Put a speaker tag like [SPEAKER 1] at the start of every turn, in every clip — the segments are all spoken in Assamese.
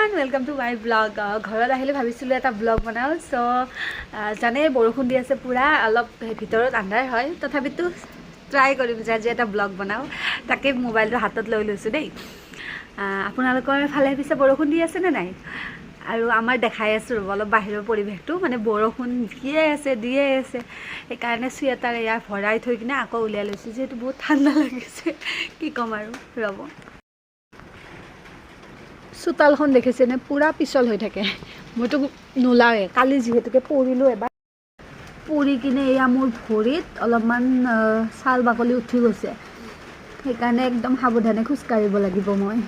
[SPEAKER 1] everyone welcome to my blog ঘৰত আহিলে ভাবিছিলোঁ এটা ব্লগ বনাওঁ জানে বৰষুণ দি আছে পুৰা অলপ ভিতৰত আন্ধাৰ হয় তথাপিতো ট্ৰাই কৰিম যে আজি এটা ব্লগ বনাওঁ তাকে মোবাইলটো হাতত লৈ লৈছোঁ দেই আপোনালোকৰ ফালে পিছে বৰষুণ দি আছেনে নাই আৰু আমাৰ দেখাই আছোঁ অলপ বাহিৰৰ পৰিৱেশটো মানে বৰষুণ দিয়ে আছে সেইকাৰণে চুৱেটাৰ এয়া ভৰাই থৈ কিনে আকৌ উলিয়াই লৈছোঁ যিহেতু বহুত ঠাণ্ডা লাগিছে কি ক'ম আৰু ৰ'ব চোতালখন দেখিছেনে পুৰা পিছল হৈ থাকে মইতো নোলাওৱে কালি যিহেতুকে পৰিলোঁ এবাৰ পৰি কিনে এয়া মোৰ ভৰিত অলপমান ছাল বাকলি উঠি গৈছে সেইকাৰণে একদম সাৱধানে খোজকাঢ়িব লাগিব মই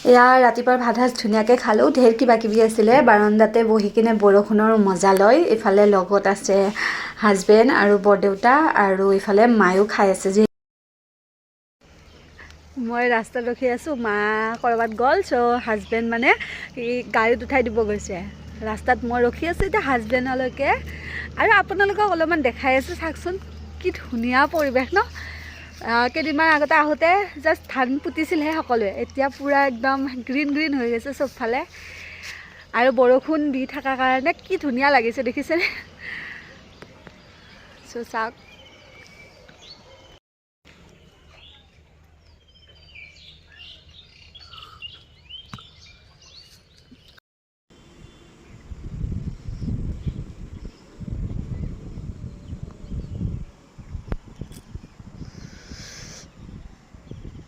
[SPEAKER 1] এয়া ৰাতিপুৱাৰ ভাত সাজ ধুনীয়াকৈ খালোঁ ঢেৰ কিবা কিবি আছিলে বাৰান্দাতে বহি কিনে বৰষুণৰ মজা লয় ইফালে লগত আছে হাজবেণ্ড আৰু বৰদেউতা আৰু ইফালে মায়ো খাই আছে যি মই ৰাস্তাত ৰখি আছোঁ মা ক'ৰবাত গ'ল হাজবেণ্ড মানে গাড়ীত উঠাই দিব গৈছে ৰাস্তাত মই ৰখি আছোঁ এতিয়া হাজবেণ্ডলৈকে আৰু আপোনালোকক অলপমান দেখাই আছোঁ চাওকচোন কি ধুনীয়া পৰিৱেশ ন কেইদিনমান আগতে আহোঁতে জাষ্ট ধান পুতিছিলহে সকলোৱে এতিয়া পূৰা একদম গ্ৰীণ হৈ গৈছে চবফালে আৰু বৰষুণ দি থকাৰ কাৰণে কি ধুনীয়া লাগিছে দেখিছেনে চাওক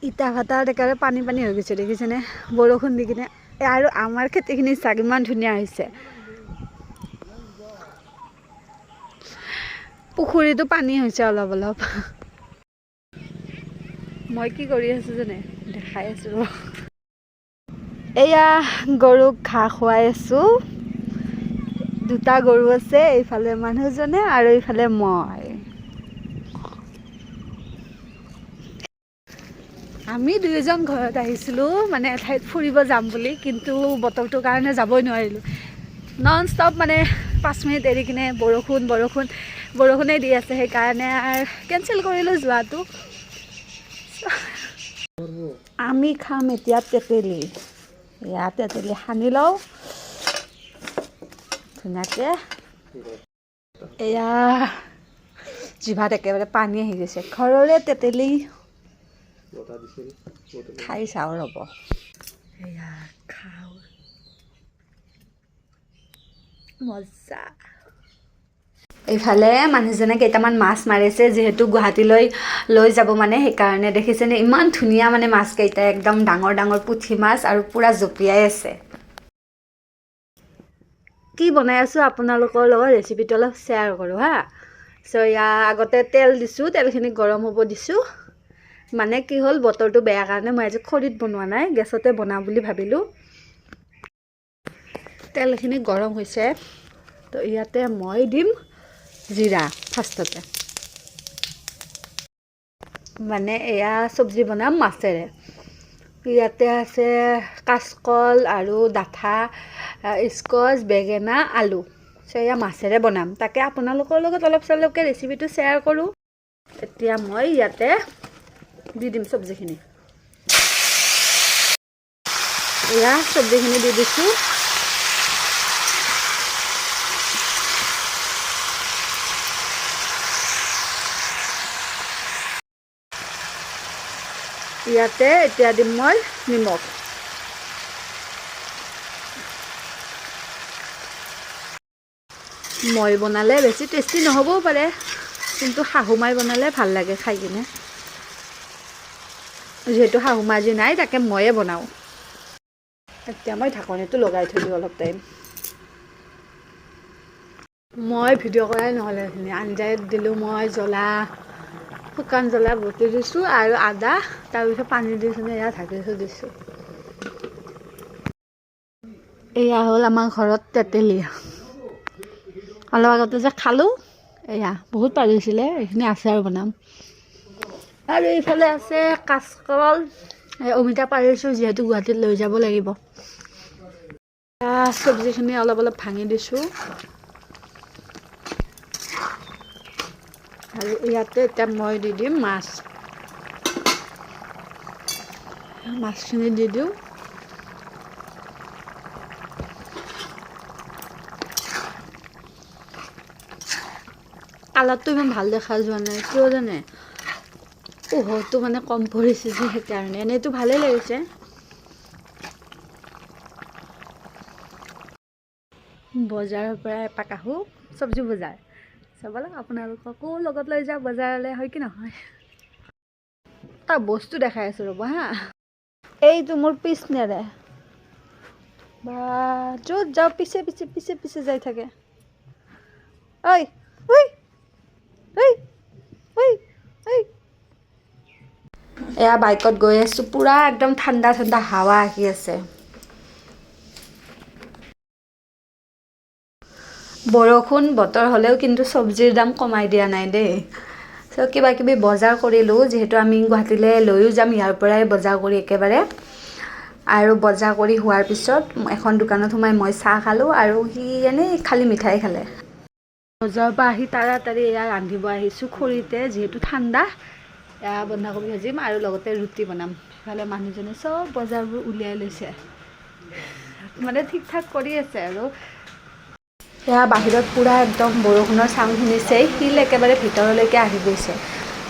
[SPEAKER 1] ইটা ভাটাত একেবাৰে পানী হৈ গৈছে দেখিছেনে বৰষুণ দি কিনে আৰু আমাৰ খেতিখিনি চাগ ইমান ধুনীয়া হৈছে পুখুৰীটো পানী হৈছে অলপ মই কি কৰি আছোঁ জানে দেখাই আছোঁ এয়া গৰুক ঘাঁহ খুৱাই আছোঁ দুটা গৰু আছে এইফালে মানুহজনে আৰু এইফালে মই আমি দুয়োজন ঘৰত আহিছিলোঁ মানে এঠাইত ফুৰিব যাম বুলি কিন্তু বতৰটোৰ কাৰণে যাবই নোৱাৰিলোঁ নন ষ্টপ মানে 5 মিনিট এৰি কিনে বৰষুণেই দি আছে সেইকাৰণে কেঞ্চেল কৰিলোঁ যোৱাটো আমি খাম এতিয়া তেতেলী এয়া তেতেলী সানি লওঁ ধুনীয়াকৈ এয়া জিভাত একেবাৰে পানী আহি গৈছে ঘৰৰে তেতেলী খাই চাওঁ ৰ'ব এয়া খাওঁ মজা এইফালে মানুহজনে কেইটামান মাছ মাৰিছে যিহেতু গুৱাহাটীলৈ লৈ যাব মানে সেইকাৰণে দেখিছেনে ইমান ধুনীয়া মানে মাছকেইটা একদম ডাঙৰ পুঠি মাছ আৰু পূৰা জঁপিয়াই আছে কি বনাই আছোঁ আপোনালোকৰ লগত ৰেচিপিটো অলপ শ্বেয়াৰ কৰোঁ হা ইয়াৰ আগতে তেল দিছোঁ তেলখিনি গৰম হ'ব দিছোঁ মানে কি হ'ল বতৰটো বেয়া কাৰণে মই আজি খৰিত বনোৱা নাই গেছতে বনাওঁ বুলি ভাবিলোঁ তেলখিনি গৰম হৈছে তো ইয়াতে মই দিম জিৰা ফাৰ্ষ্টতে মানে এয়া চব্জি বনাম মাছেৰে ইয়াতে আছে কাচকল আৰু ডাঠা স্কচ বেঙেনা আলু এয়া মাছেৰে বনাম তাকে আপোনালোকৰ লগত অলপ চলপকৈ ৰেচিপিটো শ্বেয়াৰ কৰোঁ এতিয়া মই ইয়াতে দি দিম চব্জিখিনি এয়া চব্জিখিনি দি দিছোঁ ইয়াতে এতিয়া দিম মই নিমখ মই বনালে বেছি টেষ্টি নহ'বও পাৰে কিন্তু শাহুমাই বনালে ভাল লাগে খাই কিনে যিহেতু শাহুমা আজি নাই তাকে ময়ে বনাওঁ এতিয়া মই ঢাকনিটো লগাই থৈ দিওঁ অলপ টাইম মই ভিডিঅ' কৰাই নহ'লে এইখিনি আঞ্জাত দিলোঁ মই শুকান জ্বলা বটি দিছোঁ আৰু আদা তাৰপিছত পানী দি কিনে এয়া ঢাকি থৈ দিছোঁ এয়া হ'ল আমাৰ ঘৰত তেতেলী অলপ আগতে যে খালোঁ এয়া বহুত পাৰিছিলে এইখিনি আছে আৰু বনাম আৰু এইফালে আছে কাচকল অমিতা পাৰিছোঁ যিহেতু গুৱাহাটীত লৈ যাব লাগিব চব্জিখিনি অলপ ভাঙি দিছোঁ আৰু ইয়াতে এতিয়া মই দি দিম মাছখিনি দি দিওঁ কালাৰটো ইমান ভাল দেখা যোৱা নাই কিয় জানে পোহৰটো মানে কম পৰিছে যে সেইকাৰণে এনেইতো ভালেই লাগিছে বজাৰৰ পৰা এপাক আহোঁ চব্জি বজাৰ চাবলৈ আপোনালোককো লগত লৈ যাওঁ বজাৰলৈ হয় কি নহয় তাৰ বস্তু দেখাই আছোঁ ৰ'ব হা এইটো মোৰ পিছ নেৰে বা য'ত যাওঁ পিছে পিছে পিছে পিছে যাই থাকে ঐ ঐ ঐ ঐ ঐ এয়া বাইকত গৈ আছোঁ পুৰা একদম ঠাণ্ডা ঠাণ্ডা হাৱা আহি আছে বৰষুণ বতৰ হ'লেও কিন্তু চব্জিৰ দাম কমাই দিয়া নাই দেই চ' কিবা কিবি বজাৰ কৰিলোঁ যিহেতু আমি গুৱাহাটীলৈ লৈও যাম ইয়াৰ পৰাই বজাৰ কৰি একেবাৰে আৰু বজাৰ কৰি হোৱাৰ পিছত এখন দোকানত সোমাই মই চাহ খালোঁ আৰু সি এনেই খালী মিঠাই খালে বজাৰৰ পৰা আহি তাড়াতাড়ি এয়া ৰান্ধিব আহিছোঁ খৰিতে যিহেতু ঠাণ্ডা এয়া বন্ধাকবি ভাজিম আৰু লগতে ৰুটি বনাম ইফালে মানুহজনে চব বজাৰবোৰ উলিয়াই লৈছে মানে ঠিক ঠাক কৰি আছে আৰু এয়া বাহিৰত পুৰা একদম বৰষুণৰ চাউণ্ড শুনিছে শিল একেবাৰে ভিতৰলৈকে আহি গৈছে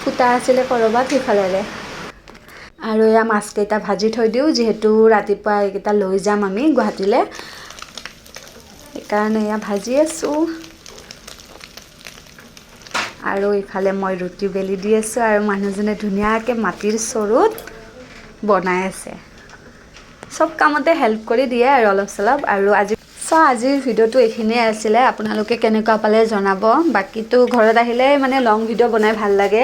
[SPEAKER 1] ফুটা আছিলে ক'ৰবাত সিফালেৰে আৰু এয়া মাছকেইটা ভাজি থৈ দিওঁ যিহেতু ৰাতিপুৱা এইকেইটা লৈ যাম আমি গুৱাহাটীলৈ সেইকাৰণে এয়া ভাজি আছোঁ আৰু ইফালে মই ৰুটি বেলি দি আছোঁ আৰু মানুহজনে ধুনীয়াকৈ মাটিৰ চৰুত বনাই আছে চব কামতে হেল্প কৰি দিয়ে আৰু অলপ চলপ আৰু আজিৰ ভিডিঅ'টো এইখিনিয়ে আছিলে আপোনালোকে কেনেকুৱা পালে জনাব বাকীটো ঘৰত আহিলে মানে লং ভিডিঅ' বনাই ভাল লাগে